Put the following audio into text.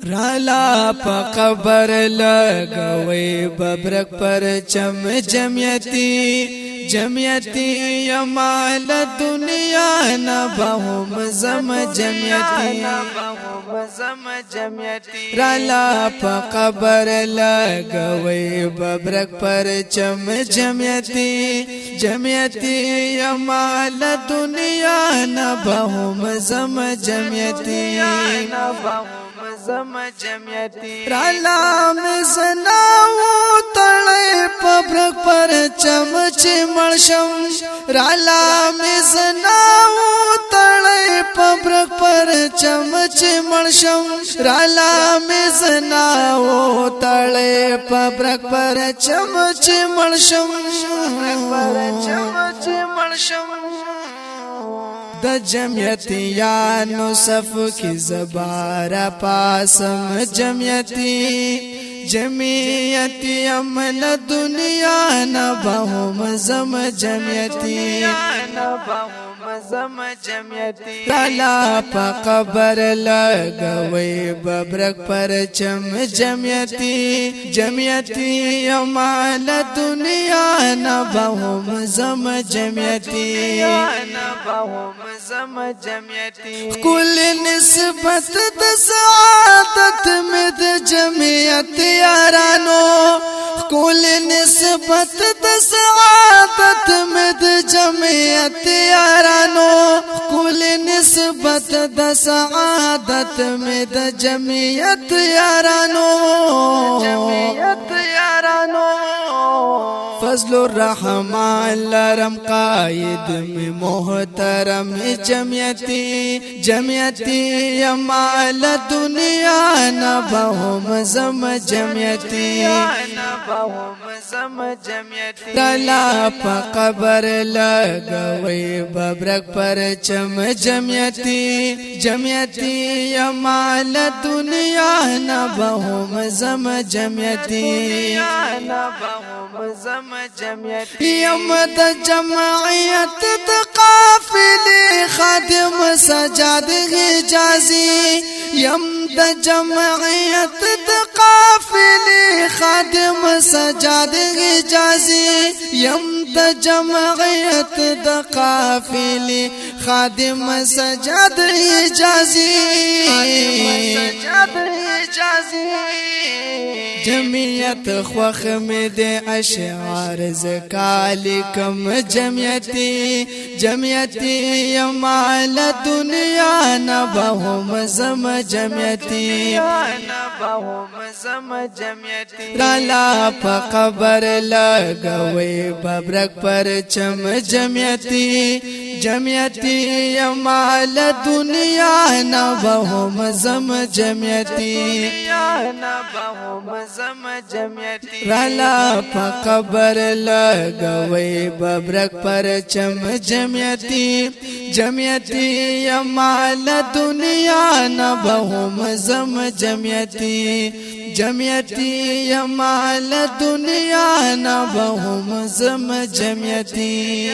رالا پا قبر لگوی ببرک پر چم جمعیتی جمعیتی یمال دنیا نباهم زم جمعیتی رالا پا قبر لگوی ببرک پر چم جمعیتی جمعیتی یمال دنیا نباهم زم جمعیتی رالا مزناو تړې پبرک پر چمچ مړشم رالا مزناو تړې پبرک پر چمچ مړشم رالا مزناو تړې پبرک پر چمچ مړشم د جمعیتیانو صف کی زبارا پاسم جمعیتی جمعیتی امن دنیا نباهم زم جمعیتی رالا پا قبر لگوی ببرک پر چم جمعیتی جمعیتی امال دنیا نباهم زم جمعیتی کل نسبت د سعادت میں د جمعیت یارانو کل نسبت د سعادت میں د جمعیت یارانو کل نسبت د سعادت میں د جمعیت یارانو فضل الرحمن لرم قائد میں محترم جمعیتی جمعیتی یمال دنیا نباهم زم جمعیتی رالا پا قبر لگوی ببرک پر چم جمعیتی جمعیتی یمال دنیا نباهم زم جمعیتی یم د جمعیت د قافلې خادم سجاد حجازي یم د جمعیت د قافلې خادم سجاد حجازي یم د جمعیت د قافلې خادم سجاد حجازي جمعیت خوخ میں دے اشعار زکالی کم جمعیتی جمعیتی یمال دنیا نباهم زم جمعیتی رالا پا قبر لگوی ببرک پر چم جمعیتی جمعیتی یمال دنیا نباهم زم جمعیتی رالا پا قبر لگوی ببرک پر چم جمعیتی جمعیتی یمال دنیا نباهم زم جمعیتی جمعیتی یمال دنیا نباهم زم جمعیتی